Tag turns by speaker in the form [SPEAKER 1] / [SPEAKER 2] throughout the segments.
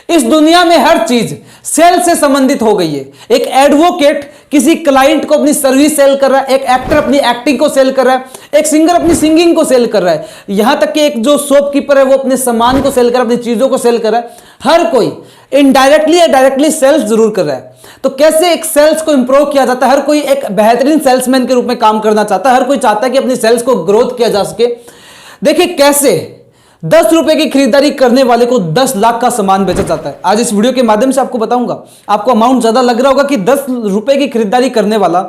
[SPEAKER 1] इस दुनिया में हर चीज सेल से संबंधित हो गई है। एक एडवोकेट किसी क्लाइंट को अपनी सर्विस सेल कर रहा है, एक एक्टर अपनी एक्टिंग को सेल कर रहा है, एक सिंगर अपनी सिंगिंग को सेल कर रहा है, यहां तक कि एक जो शॉपकीपर है वो अपने सामान को सेल कर रहा है, अपनी चीजों को सेल कर रहा है। हर कोई इनडायरेक्टली या डायरेक्टली सेल्स जरूर कर रहा है। तो कैसे एक सेल्स को इंप्रूव किया जाता है? हर कोई एक बेहतरीन सेल्समैन के रूप में काम करना चाहता है, हर कोई चाहता है कि अपनी सेल्स को ग्रोथ किया जा सके। देखिए कैसे 10 रुपए की खरीदारी करने वाले को 10 लाख का सामान बेचा जाता है। आज इस वीडियो के माध्यम से आपको बताऊंगा। आपको अमाउंट ज्यादा लग रहा होगा कि 10 रुपए की खरीदारी करने वाला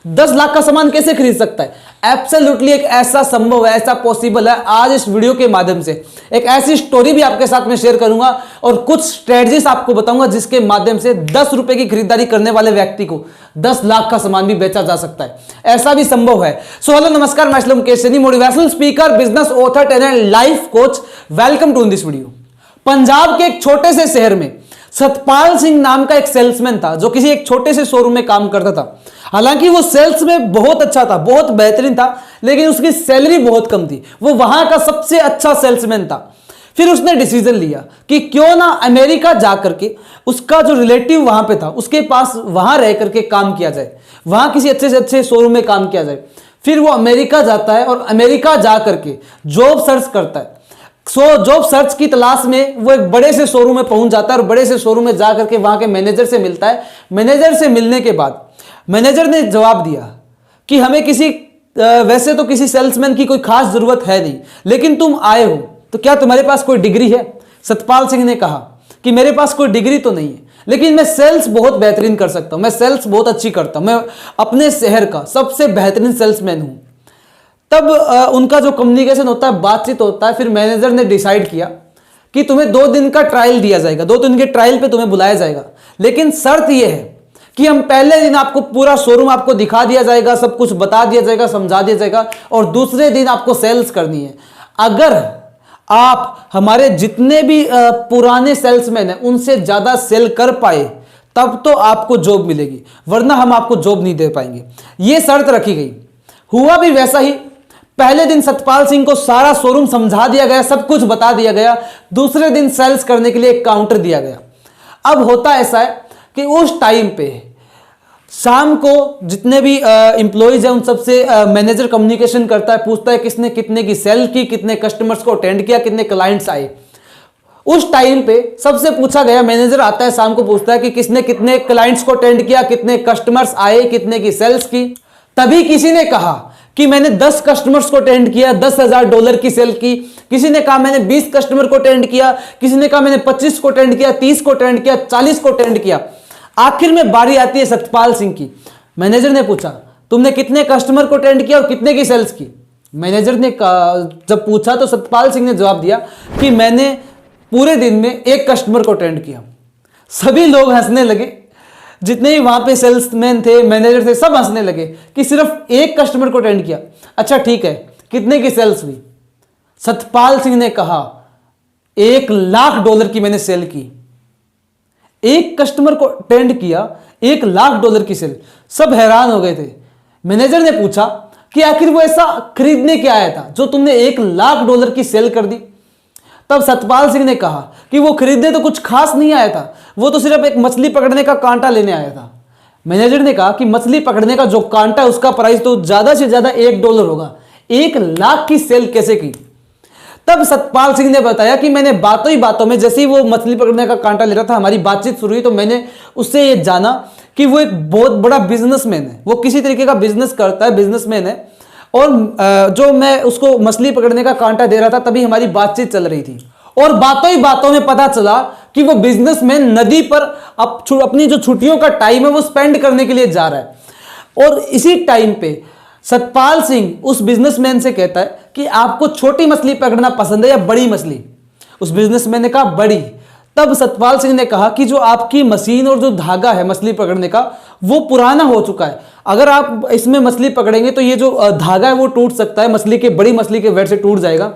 [SPEAKER 1] 10 लाख का सामान कैसे खरीद सकता है? एब्सोल्युटली एक ऐसा संभव है, ऐसा पॉसिबल है। आज इस वीडियो के माध्यम से एक ऐसी स्टोरी भी आपके साथ में शेयर करूंगा और कुछ स्ट्रेटजीज आपको बताऊंगा जिसके माध्यम से 10 रुपए की खरीदारी करने वाले व्यक्ति को 10 लाख का सामान भी बेचा जा सकता है। ऐसा भी संभव है। सो हेलो नमस्कार, मैं Mukesh Saini, motivational speaker, business author, trainer, life coach. Welcome to this video. Punjab के एक छोटे से शहर में सतपाल सिंह नाम का एक सेल्समैन था जो किसी एक छोटे से शोरूम में काम करता था। हालांकि वो सेल्स में बहुत अच्छा था, बहुत बेहतरीन था, लेकिन उसकी सैलरी बहुत कम थी। वो वहां का सबसे अच्छा सेल्समैन था। फिर उसने डिसीजन लिया कि क्यों ना अमेरिका जाकर के उसका जो रिलेटिव वहां पे था उसके पास वहां रह करके काम किया जाए, वहां किसी अच्छे से अच्छे शोरूम में काम किया जाए। फिर वो अमेरिका जाता है और अमेरिका जा करके जॉब सर्च करता है। जॉब सर्च की तलाश में वो एक बड़े से शोरूम में पहुंच जाता है और बड़े से शोरूम में जाकर के वहां के मैनेजर से मिलता है। मैनेजर से मिलने के बाद मैनेजर ने जवाब दिया कि हमें वैसे तो किसी सेल्समैन की कोई खास जरूरत है नहीं, लेकिन तुम आए हो तो क्या तुम्हारे पास कोई डिग्री है? सतपाल सिंह ने कहा कि मेरे पास कोई डिग्री तो नहीं है, लेकिन मैं सेल्स बहुत बेहतरीन कर सकता हूं, मैं सेल्स बहुत अच्छी करता हूं, मैं अपने शहर का सबसे बेहतरीन सेल्समैन हूं। तब उनका जो कम्युनिकेशन होता है, बातचीत होता है। फिर मैनेजर ने डिसाइड किया कि तुम्हें 2 दिन का ट्रायल दिया जाएगा, 2 दिन के ट्रायल पे तुम्हें बुलाया जाएगा, लेकिन शर्त यह है कि हम पहले दिन आपको पूरा शोरूम आपको दिखा दिया जाएगा, सब कुछ बता दिया जाएगा, समझा दिया जाएगा, और दूसरे दिन आपको सेल्स करनी है। अगर आप हमारे जितने भी पुराने सेल्समैन हैं उनसे ज्यादा सेल कर पाए तब तो आपको जॉब मिलेगी, वरना हम आपको जॉब नहीं दे पाएंगे। यह शर्त रखी गई। हुआ भी वैसा ही। पहले दिन सतपाल सिंह को सारा शोरूम समझा दिया गया, सब कुछ बता दिया गया। दूसरे दिन सेल्स करने के लिए एक काउंटर दिया गया। अब होता ऐसा है कि उस टाइम पे शाम को जितने भी एम्प्लॉइज हैं उन सबसे मैनेजर कम्युनिकेशन करता है, पूछता है किसने कितने की सेल की, कितने कस्टमर्स को अटेंड किया, कितने क्लाइंट्स आए। उस टाइम पे सबसे पूछा गया, मैनेजर आता है शाम को, पूछता है कि किसने कितने क्लाइंट्स को अटेंड किया, कितने कस्टमर्स आए, कितने की सेल्स की। तभी किसी ने कहा कि मैंने 10 कस्टमर्स को अटेंड किया, $10,000 की सेल की। किसी ने कहा मैंने 20 कस्टमर को अटेंड किया, किसी ने कहा मैंने 25 को अटेंड किया, 30 को अटेंड किया, 40 को अटेंड किया। आखिर में बारी आती है सतपाल सिंह की। मैनेजर ने पूछा तुमने कितने कस्टमर को अटेंड किया और कितने की सेल्स की? मैनेजर ने जब पूछा तो सतपाल सिंह ने जवाब दिया कि मैंने पूरे दिन में 1 कस्टमर को अटेंड किया। सभी लोग हंसने लगे, जितने भी वहां पे सेल्समैन थे, मैनेजर थे, सब हंसने लगे कि सिर्फ 1 कस्टमर को अटेंड किया। अच्छा ठीक है, कितने की सेल्स हुई? सतपाल सिंह ने कहा $1 लाख की मैंने सेल की। 1 कस्टमर को अटेंड किया, $1 लाख की सेल। सब हैरान हो गए थे। मैनेजर ने पूछा कि आखिर वो ऐसा खरीदने क्या आया था जो तुमने $1 लाख की सेल कर दी? तब सतपाल सिंह ने कहा कि वो खरीदने तो कुछ खास नहीं आया था, वो तो सिर्फ एक मछली पकड़ने का कांटा लेने आया था। मैनेजर ने कहा कि मछली पकड़ने का जो कांटा है उसका प्राइस तो ज्यादा से ज्यादा $1 होगा, 1 लाख की सेल कैसे की? तब सतपाल सिंह ने बताया कि मैंने बातों ही बातों में, जैसे ही वो मछली पकड़ने का कांटा ले रहा था, हमारी बातचीत शुरू हुई तो मैंने उससे ये जाना कि वो एक बहुत बड़ा बिजनेसमैन है, वो किसी तरीके का बिजनेस करता है, बिजनेसमैन है। और जो मैं उसको मछली पकड़ने का कांटा दे रहा था तभी हमारी बातचीत चल रही थी, और बातों ही बातों में पता चला कि वो बिजनेसमैन नदी पर अपनी जो छुट्टियों का टाइम है वो स्पेंड करने के लिए जा रहा है। और इसी टाइम पे सतपाल सिंह उस बिजनेसमैन से कहता है कि आपको छोटी मछली पकड़ना पसंद है या बड़ी मछली? उस बिजनेसमैन ने कहा बड़ी। तब सतपाल सिंह ने कहा कि जो आपकी मशीन और जो धागा है मछली पकड़ने का वो पुराना हो चुका है, अगर आप इसमें मछली पकड़ेंगे तो ये जो धागा है वो टूट सकता है, बड़ी मछली के वेट से टूट जाएगा।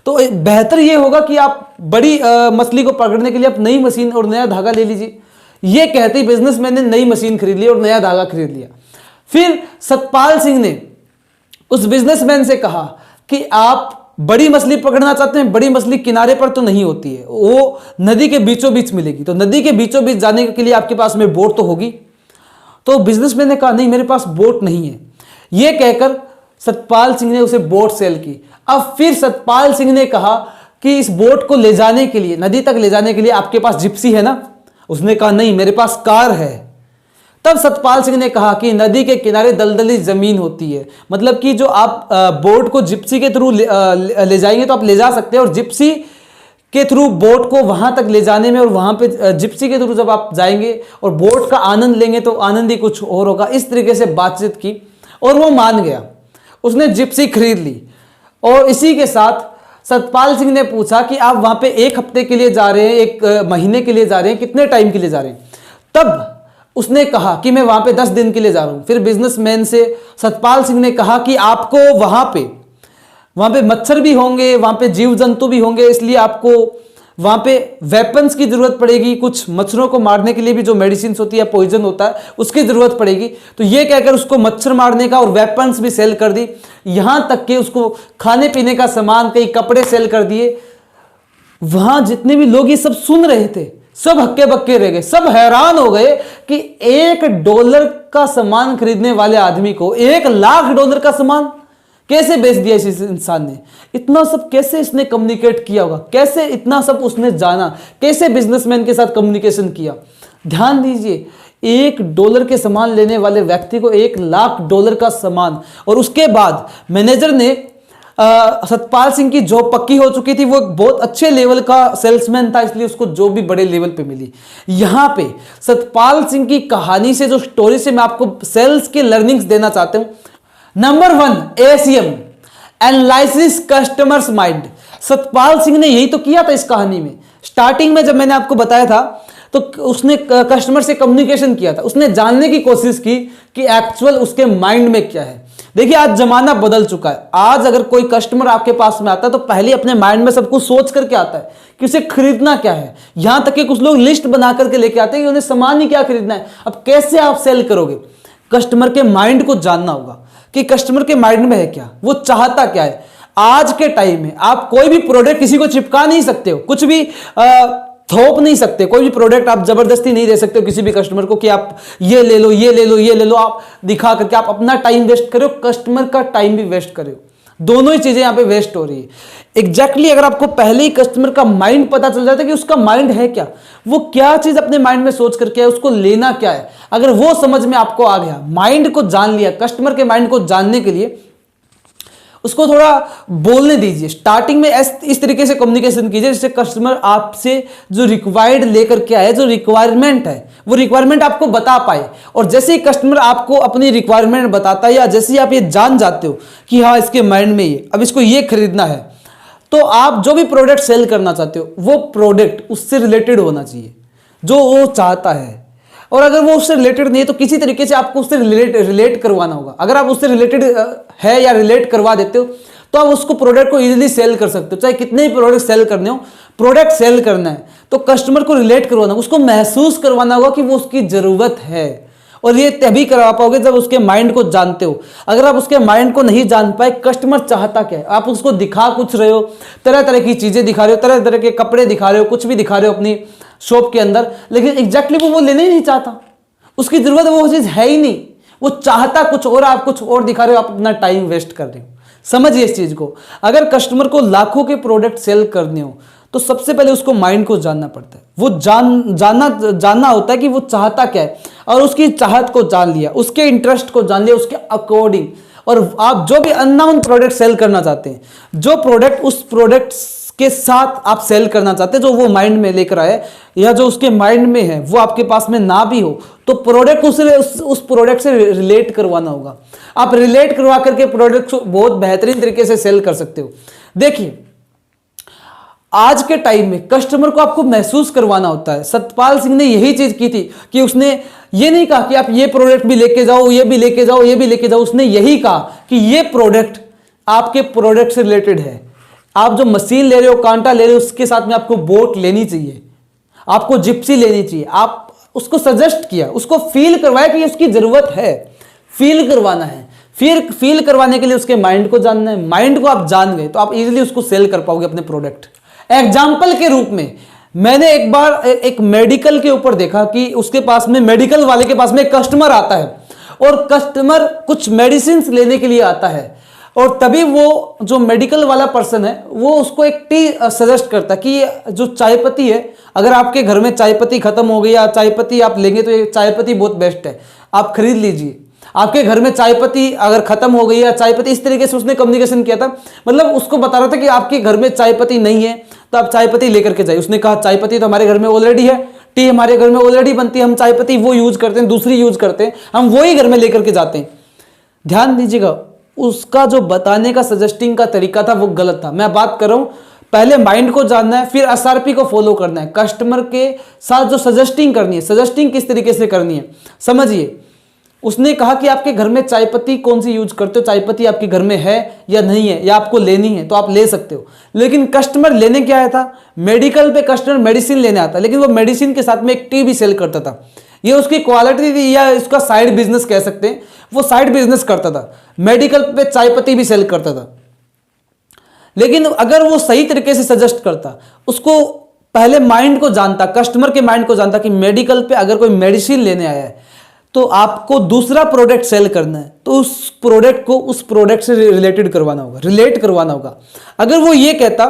[SPEAKER 1] तो बेहतर ये होगा कि आप बड़ी मछली को पकड़ने के लिए आप नई मशीन और नया धागा ले लीजिए। ये कहते ही बिजनेसमैन ने नई मशीन खरीद ली और नया धागा खरीद लिया। फिर सतपाल सिंह ने उस बिजनेसमैन से कहा कि आप बड़ी मछली पकड़ना चाहते हैं, बड़ी मछली किनारे पर तो नहीं होती है, वो नदी के बीचों बीच मिलेगी। तो नदी के बीचों बीच जाने के लिए आपके पास में बोट तो होगी। तो बिजनेसमैन ने कहा नहीं, मेरे पास बोट नहीं है। यह कहकर सतपाल सिंह ने उसे बोट सेल की। अब फिर सतपाल सिंह ने कहा कि इस बोट को ले जाने के लिए, नदी तक ले जाने के लिए आपके पास जिप्सी है ना? उसने कहा नहीं, मेरे पास कार है। तब सतपाल सिंह ने कहा कि नदी के किनारे दलदली जमीन होती है, मतलब कि जो आप बोट को जिप्सी के थ्रू ले जाएंगे तो आप ले जा सकते हैं, और जिप्सी के थ्रू बोट को वहां तक ले जाने में, और वहां पे जिप्सी के थ्रू जब आप जाएंगे और बोट का आनंद लेंगे तो आनंद ही कुछ और होगा। इस तरीके से बातचीत की और वो मान गया, उसने जिप्सी खरीद ली। और इसी के साथ सतपाल सिंह ने पूछा कि आप वहां पे 1 हफ्ते के लिए जा रहे हैं, 1 महीने के लिए जा रहे हैं, कितने टाइम के लिए जा रहे हैं? तब उसने कहा कि मैं वहां पे 10 दिन के लिए जा रहा हूं। फिर बिजनेसमैन से सतपाल सिंह ने कहा कि आपको वहां पे मच्छर भी होंगे, वहां पे जीव जंतु भी होंगे, इसलिए आपको वहां पे वेपन्स की जरूरत पड़ेगी, कुछ मच्छरों को मारने के लिए भी जो मेडिसिन होती है, पॉइजन होता है, उसकी जरूरत पड़ेगी। तो ये कहकर उसको मच्छर मारने का और वेपन्स भी सेल कर दी, यहां तक कि उसको खाने पीने का सामान, कई कपड़े सेल कर दिए। वहां जितने भी लोग ये सब सुन रहे थे सब हक्के बक्के रह गए, सब हैरान हो गए कि $1 का सामान खरीदने वाले आदमी को $1,00,000 का सामान कैसे बेच दिया इस इंसान ने? इतना सब कैसे इसने कम्युनिकेट किया होगा, कैसे इतना सब उसने जाना, कैसे बिजनेसमैन के साथ कम्युनिकेशन किया? ध्यान दीजिए, $1 के सामान लेने वाले व्यक्ति को $1,00,000 का सामान। और उसके बाद मैनेजर ने सतपाल सिंह की जॉब पक्की हो चुकी थी, वो एक बहुत अच्छे लेवल का सेल्समैन था, इसलिए उसको जॉब भी बड़े लेवल पे मिली। यहां पे सतपाल सिंह की कहानी से, जो स्टोरी से मैं आपको सेल्स के लर्निंग्स देना चाहता हूं। Number 1, ACM, analysis customers mind. Satpal Singh ने यही तो किया था इस कहानी में। स्टार्टिंग में जब मैंने आपको बताया था तो उसने कस्टमर से कम्युनिकेशन किया था, उसने जानने की कोशिश की कि एक्चुअल उसके माइंड में क्या है। देखिए आज जमाना बदल चुका है। आज अगर कोई कस्टमर आपके पास में आता है तो पहले अपने माइंड में सब कुछ सोच करके आता है कि उसे खरीदना क्या है। यहां तक कि कुछ लोग लिस्ट बना करके लेके आते हैं कि उन्हें सामान ही क्या खरीदना है। अब कैसे आप सेल करोगे? कस्टमर के माइंड को जानना होगा कि कस्टमर के माइंड में है क्या, वो चाहता क्या है। आज के टाइम में आप कोई भी प्रोडक्ट किसी को चिपका नहीं सकते हो, कुछ भी थोप नहीं सकते, कोई भी प्रोडक्ट आप जबरदस्ती नहीं दे सकते हो किसी भी कस्टमर को कि आप ये ले लो, ये ले लो, ये ले लो, आप दिखा करके आप अपना टाइम वेस्ट करो, कस्टमर का टाइम भी वेस्ट करो। दोनों ही चीजें यहां पे वेस्ट हो रही है। एग्जैक्टली अगर आपको पहले ही कस्टमर का माइंड पता चल जाता है कि उसका माइंड है क्या, वो क्या चीज अपने माइंड में सोच करके है, उसको लेना क्या है, अगर वो समझ में आपको आ गया, माइंड को जान लिया, कस्टमर के माइंड को जानने के लिए उसको थोड़ा बोलने दीजिए। स्टार्टिंग में इस तरीके से कम्युनिकेशन कीजिए जिससे कस्टमर आपसे जो रिक्वायर्ड लेकर के आए, जो रिक्वायरमेंट है, वो रिक्वायरमेंट आपको बता पाए। और जैसे ही कस्टमर आपको अपनी रिक्वायरमेंट बताता है, या जैसे ही आप ये जान जाते हो कि हाँ इसके माइंड में ये, अब इसको ये खरीदना है, तो आप जो भी प्रोडक्ट सेल करना चाहते हो वो प्रोडक्ट उससे रिलेटेड होना चाहिए जो वो चाहता है। और अगर वो उससे रिलेटेड नहीं है तो किसी तरीके से आपको उससे रिलेट करवाना होगा। अगर आप उससे रिलेटेड है या रिलेट करवा देते हो तो आप उसको प्रोडक्ट को इजीली सेल कर सकते हो। चाहे कितने ही प्रोडक्ट सेल करने हो, प्रोडक्ट सेल करना है तो कस्टमर को रिलेट करवाना, उसको महसूस करवाना होगा कि वो उसकी जरूरत है। और ये तभी करवा पाओगे जब उसके माइंड को जानते हो। अगर आप उसके माइंड को नहीं जान पाए, कस्टमर चाहता क्या है, आप उसको दिखा कुछ रहे हो, तरह तरह की चीजें दिखा रहे हो, तरह तरह के कपड़े दिखा रहे हो, कुछ भी दिखा रहे हो अपनी शॉप के अंदर, लेकिन एग्जैक्टली वो लेना ही नहीं चाहता, उसकी जरूरत वो चीज है ही नहीं, वो चाहता कुछ और, आप कुछ और दिखा रहे हो, आप अपना टाइम वेस्ट कर रहे हो। समझिए इस चीज को। अगर कस्टमर को लाखों के प्रोडक्ट सेल करने हो तो सबसे पहले उसको माइंड को जानना पड़ता है। वो जानना होता है कि वो चाहता क्या है, और उसकी चाहत को जान लिया, उसके इंटरेस्ट को जान लिया, उसके अकॉर्डिंग, और आप जो भी अननोन प्रोडक्ट सेल करना चाहते हैं, जो प्रोडक्ट उस प्रोडक्ट के साथ आप सेल करना चाहते हैं, जो वो माइंड में लेकर आए या जो उसके माइंड में है वो आपके पास में ना भी हो, तो प्रोडक्ट उस प्रोडक्ट से रिलेट करवाना होगा। आप रिलेट करवा करके प्रोडक्ट को बहुत बेहतरीन तरीके से सेल कर सकते हो। देखिए आज के टाइम में कस्टमर को आपको महसूस करवाना होता है। सतपाल सिंह ने यही चीज की थी कि उसने ये नहीं कहा कि आप ये प्रोडक्ट भी लेके जाओ, ये भी लेके जाओ, ये भी लेके जाओ। उसने यही कहा कि ये प्रोडक्ट आपके प्रोडक्ट से रिलेटेड है। आप जो मशीन ले रहे हो, कांटा ले रहे हो, उसके साथ में आपको बोट लेनी चाहिए, आपको जिप्सी लेनी चाहिए। आप उसको सजेस्ट किया, उसको फील करवाया कि उसकी जरूरत है, फील करवाना है। फिर फील करवाने के लिए उसके माइंड को जानना है, माइंड को आप जान गए तो आप इजीली उसको सेल कर पाओगे अपने प्रोडक्ट। एग्जाम्पल के रूप में मैंने एक बार एक मेडिकल के ऊपर देखा कि उसके पास में, मेडिकल वाले के पास में एक कस्टमर आता है और कस्टमर कुछ मेडिसिन लेने के लिए आता है और तभी वो जो मेडिकल वाला पर्सन है वो उसको एक टी सजेस्ट करता है कि ये जो चाय पत्ती है, अगर आपके घर में चाय पत्ती खत्म हो गई या चाय पत्ती आप लेंगे तो ये चाय पत्ती बहुत बेस्ट है, आप खरीद लीजिए। आपके घर में चाय पत्ती अगर खत्म हो गई या चाय पत्ती, इस तरीके से उसने कम्युनिकेशन किया था, मतलब उसको बता रहा था कि आपके घर में चाय पत्ती नहीं है तो आप चाय पत्ती लेकर के जाइए। उसने कहा चाय पत्ती तो हमारे घर में ऑलरेडी है, टी हमारे घर में ऑलरेडी बनती है, हम चाय पत्ती वो यूज करते हैं, दूसरी यूज करते हैं, हम वही घर में लेकर के जाते हैं। ध्यान दीजिएगा, उसका जो बताने का सजेस्टिंग का तरीका था वो गलत था। मैं बात कर रहा हूं पहले माइंड को जानना है, फिर एसआरपी को फॉलो करना है। कस्टमर के साथ जो सजेस्टिंग करनी है, सजेस्टिंग किस तरीके से करनी है समझिए। उसने कहा कि आपके घर में चाय पत्ती कौन सी यूज करते हो, चाय पत्ती आपके घर में है या नहीं है, या आपको लेनी है तो आप ले सकते हो। लेकिन कस्टमर लेने क्या आया था, मेडिकल पे कस्टमर मेडिसिन लेने आता, लेकिन वो मेडिसिन के साथ में एक टी भी सेल करता था। ये उसकी क्वालिटी थी या इसका साइड बिजनेस कह सकते हैं, वो साइड बिजनेस करता था, मेडिकल पे चाय पत्ती भी सेल करता था। लेकिन अगर वो सही तरीके से सजेस्ट करता, उसको पहले माइंड को जानता, कस्टमर के माइंड को जानता कि मेडिकल पे अगर कोई मेडिसिन लेने आया है तो आपको दूसरा प्रोडक्ट सेल करना है, तो उस प्रोडक्ट को उस प्रोडक्ट से रिलेटेड करवाना होगा, रिलेट करवाना होगा। अगर वो ये कहता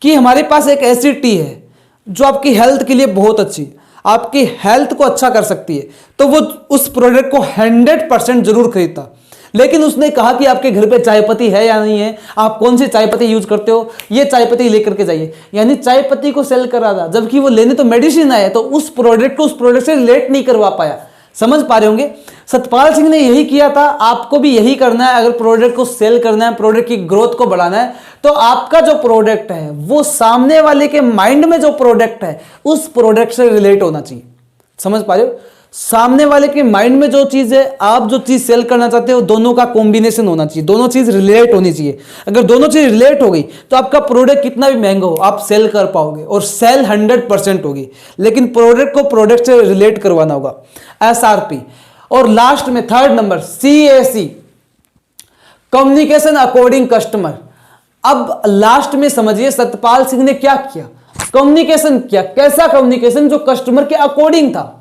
[SPEAKER 1] कि हमारे पास एक ऐसी टी है जो आपकी हेल्थ के लिए बहुत अच्छी, आपकी हेल्थ को अच्छा कर सकती है, तो वो उस प्रोडक्ट को 100% जरूर खरीदता। लेकिन उसने कहा कि आपके घर पे चाय पत्ती है या नहीं है, आप कौन सी चाय पत्ती यूज करते हो, ये चाय पत्ती लेकर के जाइए, यानी चाय पत्ती को सेल करा था, जबकि वो लेने तो मेडिसिन आया, तो उस प्रोडक्ट को उस प्रोडक्ट से रिलेट नहीं करवा पाया। समझ पा रहे होंगे, सतपाल सिंह ने यही किया था, आपको भी यही करना है। अगर प्रोडक्ट को सेल करना है, प्रोडक्ट की ग्रोथ को बढ़ाना है, तो आपका जो प्रोडक्ट है वो सामने वाले के माइंड में जो प्रोडक्ट है उस प्रोडक्ट से रिलेट होना चाहिए। समझ पा रहे हो, सामने वाले के माइंड में जो चीज है, आप जो चीज सेल करना चाहते हो, दोनों का कॉम्बिनेशन होना चाहिए, दोनों चीज रिलेट होनी चाहिए। अगर दोनों चीज रिलेट हो गई तो आपका प्रोडक्ट कितना भी महंगा हो आप सेल कर पाओगे और सेल 100% होगी। लेकिन प्रोडक्ट को प्रोडक्ट से रिलेट करवाना होगा, एसआरपी। और लास्ट में third number CAC, communication according customer. अब लास्ट में समझिए सतपाल सिंह ने क्या किया, कम्युनिकेशन किया। कैसा कम्युनिकेशन, जो कस्टमर के अकॉर्डिंग था।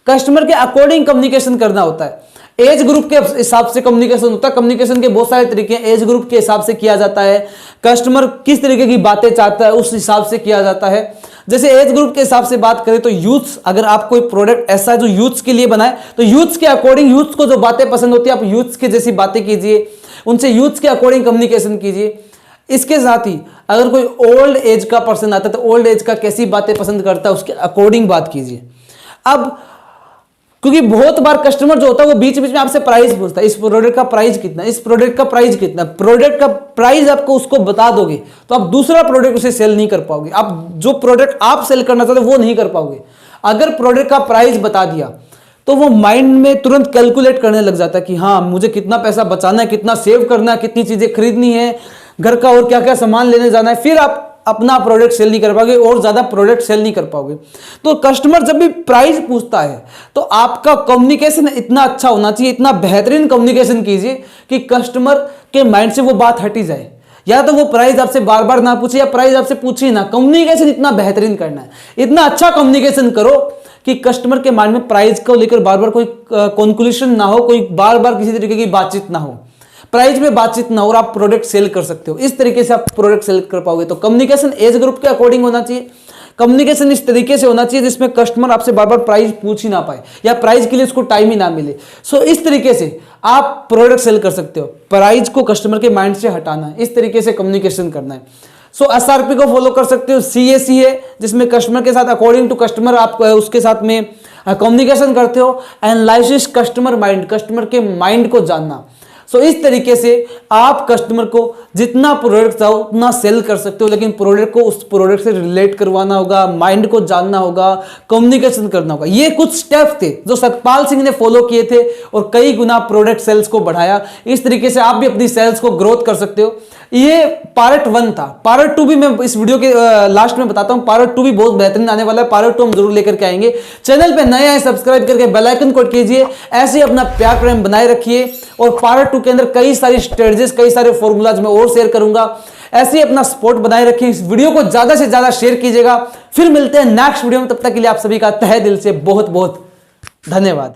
[SPEAKER 1] कस्टमर के अकॉर्डिंग कम्युनिकेशन करना होता है। एज ग्रुप के हिसाब से कम्युनिकेशन होता है। कम्युनिकेशन के बहुत सारे तरीके हैं, एज ग्रुप के हिसाब से किया जाता है, कस्टमर किस तरीके की बातें चाहता है उस हिसाब से किया जाता है। जैसे एज ग्रुप के हिसाब से बात करें तो यूथ्स, अगर आप कोई प्रोडक्ट ऐसा है जो यूथ्स के लिए बनाए तो यूथ्स के अकॉर्डिंग, यूथ्स को जो बातें पसंद होती है आप यूथ्स के जैसी बातें कीजिए, उनसे यूथ्स के अकॉर्डिंग कम्युनिकेशन कीजिए। इसके साथ ही अगर कोई ओल्ड एज का पर्सन आता है तो ओल्ड एज का कैसी बातें पसंद करता है उसके अकॉर्डिंग बात कीजिए। अब क्योंकि बहुत बार कस्टमर जो होता है वो बीच बीच में आपसे प्राइस पूछता है, इस प्रोडक्ट का प्राइस कितना, इस प्रोडक्ट का प्राइस कितना। प्रोडक्ट का प्राइस आपको उसको बता दोगे तो आप दूसरा प्रोडक्ट उसे सेल नहीं कर पाओगे, आप जो प्रोडक्ट आप सेल करना चाहते हो वो नहीं कर पाओगे। अगर प्रोडक्ट का प्राइस बता दिया तो वो माइंड में तुरंत कैलकुलेट करने लग जाता है कि हाँ मुझे कितना पैसा बचाना है, कितना सेव करना है, कितनी चीजें खरीदनी है, घर का और क्या क्या सामान लेने जाना है। फिर आप अपना प्रोडक्ट सेल नहीं कर पाओगे और ज्यादा प्रोडक्ट सेल नहीं कर पाओगे। तो कस्टमर जब भी प्राइस पूछता है तो आपका कम्युनिकेशन इतना अच्छा होना चाहिए, इतना बेहतरीन कम्युनिकेशन कीजिए कि कस्टमर के माइंड से वो बात हटी जाए। या तो वो प्राइस आपसे बार बार ना पूछे या प्राइस आपसे पूछे ना, कम्युनिकेशन इतना बेहतरीन करना है, इतना अच्छा कम्युनिकेशन करो कि कस्टमर के माइंड में प्राइस को लेकर बार बार कोई कंक्लूजन ना हो, कोई बार बार किसी तरीके की बातचीत ना हो, प्राइस में बातचीत ना हो और आप प्रोडक्ट सेल कर सकते हो। इस तरीके से आप प्रोडक्ट सेल कर पाओगे। तो कम्युनिकेशन एज ग्रुप के अकॉर्डिंग होना चाहिए, कम्युनिकेशन इस तरीके से होना चाहिए जिसमें कस्टमर आपसे बार बार प्राइस पूछ ही ना पाए या प्राइस के लिए उसको टाइम ही ना मिले। सो इस तरीके से आप प्रोडक्ट सेल कर सकते हो। प्राइस को कस्टमर के माइंड से हटाना है, इस तरीके से कम्युनिकेशन करना है। सो एसआरपी को फॉलो कर सकते हो। CAC है जिसमें कस्टमर के साथ अकॉर्डिंग टू कस्टमर आप उसके साथ में कम्युनिकेशन करते हो। एनालिसिस कस्टमर माइंड, कस्टमर के माइंड को जानना। सो इस तरीके से आप कस्टमर को जितना प्रोडक्ट चाहो उतना सेल कर सकते हो, लेकिन प्रोडक्ट को उस प्रोडक्ट से रिलेट करवाना होगा, माइंड को जानना होगा, कम्युनिकेशन करना होगा। ये कुछ स्टेप थे जो सतपाल सिंह ने फॉलो किए थे और कई गुना प्रोडक्ट सेल्स को बढ़ाया। इस तरीके से आप भी अपनी सेल्स को ग्रोथ कर सकते हो। ये पार्ट 1 था। पार्ट 2 भी मैं इस वीडियो के लास्ट में बताता हूं। पार्ट 2 भी बहुत बेहतरीन आने वाला है। पार्ट 2 हम जरूर लेकर के आएंगे। चैनल पे नए आए सब्सक्राइब करके बेल आइकन को कीजिए। ऐसे ही अपना प्यार प्रेम बनाए रखिए। और पार्ट 2 के अंदर कई सारी स्ट्रेटजीज, कई सारे फॉर्मूलाज मैं और शेयर करूंगा। ऐसे ही अपना सपोर्ट बनाए रखिए। इस वीडियो को ज्यादा से ज्यादा शेयर कीजिएगा। फिर मिलते हैं नेक्स्ट वीडियो में। तब तक के लिए आप सभी का तहे दिल से बहुत बहुत धन्यवाद।